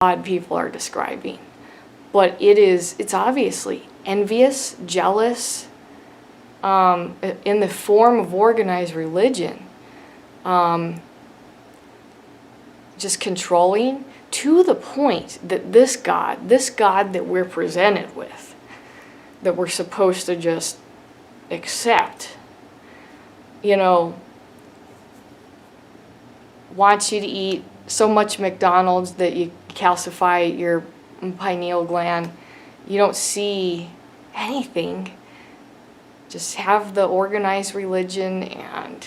God people are describing. But it's obviously envious, jealous, in the form of organized religion, just controlling, to the point that this God that we're presented with, that we're supposed to just accept, wants you to eat so much McDonald's that you calcify your pineal gland. You don't see anything. Just have the organized religion and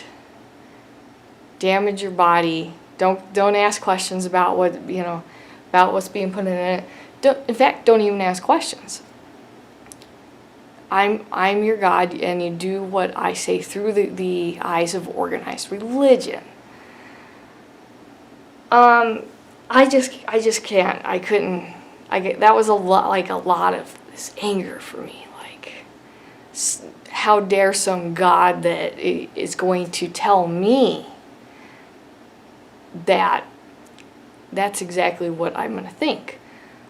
damage your body. Don't ask questions about about what's being put in it. In fact, don't even ask questions. I'm your God, and you do what I say through the eyes of organized religion. I just can't. I couldn't. That was a lot of this anger for me. Like, how dare some God that is going to tell me that that's exactly what I'm going to think.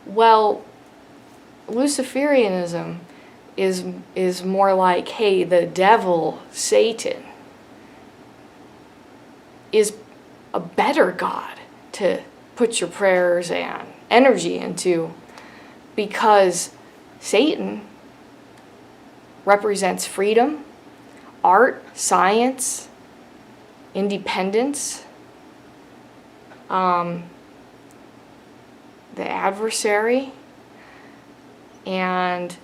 Well, Luciferianism is more like, hey, the devil, Satan, is a better God to put your prayers and energy into, because Satan represents freedom, art, science, independence, the adversary, and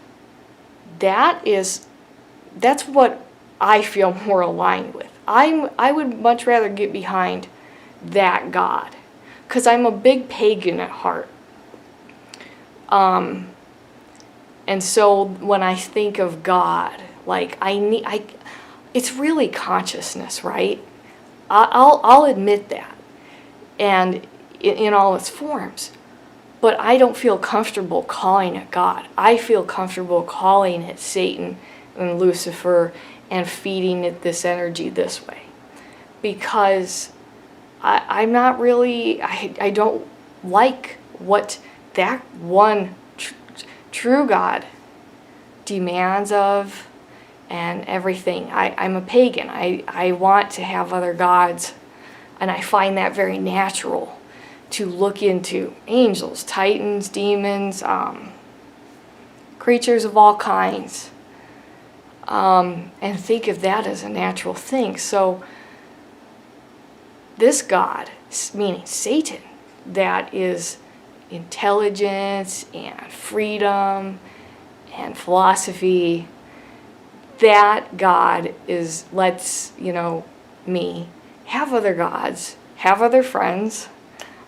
that's what I feel more aligned with. I would much rather get behind that God, because I'm a big pagan at heart. And so when I think of God, like it's really consciousness, right? I'll admit that, and in all its forms. But I don't feel comfortable calling it God. I feel comfortable calling it Satan and Lucifer and feeding it this energy this way. Because I'm not really, I don't like what that one true God demands of and everything. I'm a pagan. I want to have other gods, and I find that very natural to look into angels, titans, demons, creatures of all kinds, and think of that as a natural thing. So this God, meaning Satan, that is intelligence and freedom and philosophy, that God lets me have other gods, have other friends,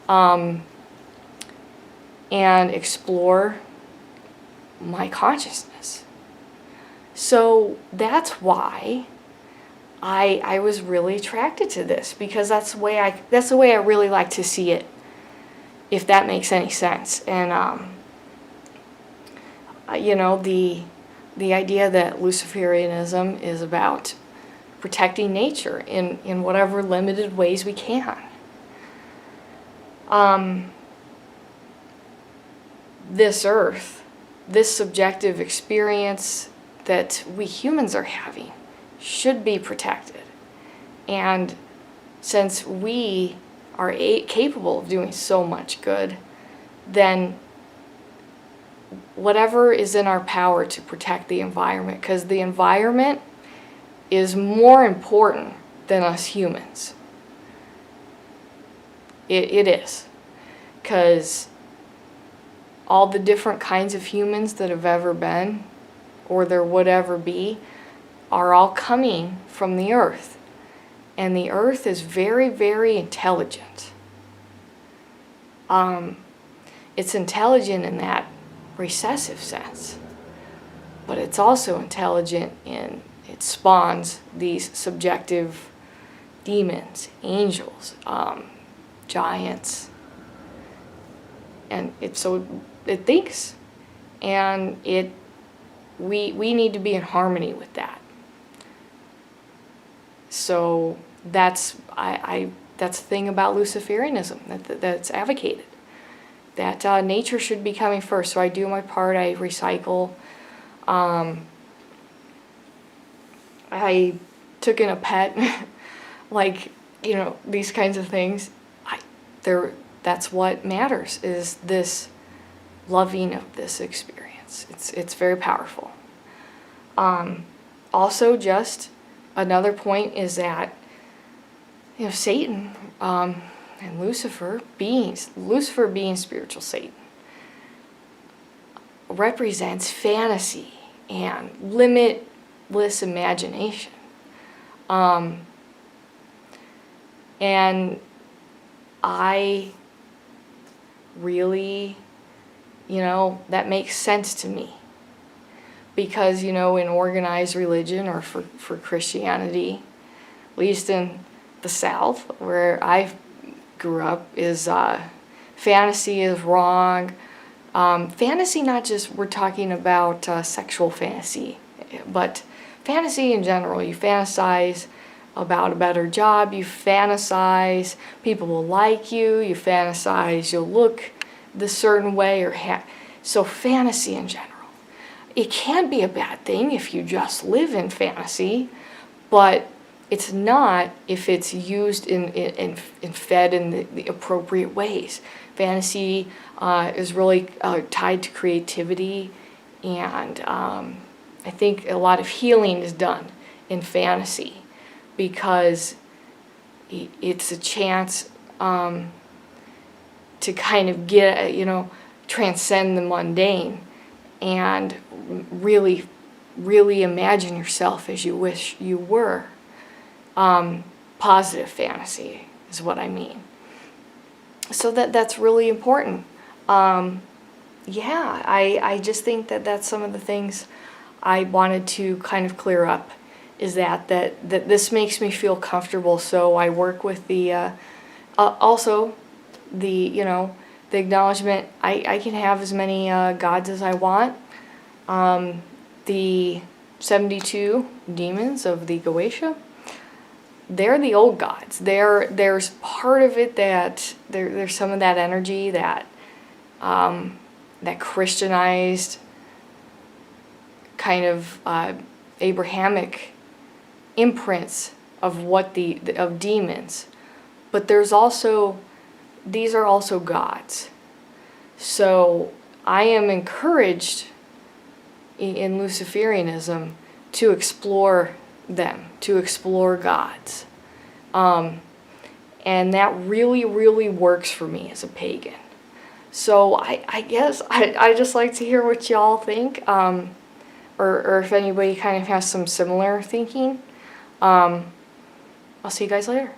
and explore my consciousness. So that's why I was really attracted to this, because that's the way I really like to see it, if that makes any sense. And the idea that Luciferianism is about protecting nature in whatever limited ways we can. This earth, this subjective experience that we humans are having, should be protected. And since we are capable of doing so much good, then whatever is in our power to protect the environment, because the environment is more important than us humans. It is. Because all the different kinds of humans that have ever been, or there would ever be, are all coming from the earth. And the earth is very, very intelligent. It's intelligent in that recessive sense, but it's also intelligent in it spawns these subjective demons, angels, giants, and it thinks, and we need to be in harmony with that. So that's the thing about Luciferianism that's advocated. that nature should be coming first. So I do my part. I recycle. I took in a pet, like, you know, these kinds of things. That's what matters, is this loving of this experience. It's very powerful. Also, just another point is that, you know, Satan and Lucifer being spiritual Satan, represents fantasy and limitless imagination. And I really, you know, that makes sense to me. Because, you know, in organized religion, or for Christianity, at least in the South, where I grew up, is fantasy is wrong. Fantasy, not just, we're talking about sexual fantasy, but fantasy in general. You fantasize about a better job, you fantasize people will like you, you fantasize you'll look this certain way, or so fantasy in general. It can be a bad thing if you just live in fantasy, but it's not if it's used and fed in the appropriate ways. Fantasy is really tied to creativity, and I think a lot of healing is done in fantasy, because it's a chance to kind of get, you know, transcend the mundane and really, really imagine yourself as you wish you were. Positive fantasy is what I mean. So that's really important. Yeah, I just think that that's some of the things I wanted to kind of clear up, is that this makes me feel comfortable. So I work with the, also the, you know, the acknowledgement I can have as many gods as I want. The 72 demons of the Goetia, they're the old gods. There's part of it that there's some of that energy that that Christianized kind of Abrahamic imprints of what of demons, but there's also, these are also gods. So I am encouraged in Luciferianism to explore them, to explore gods. And that really, really works for me as a pagan. So I guess I just like to hear what y'all think, or if anybody kind of has some similar thinking. I'll see you guys later.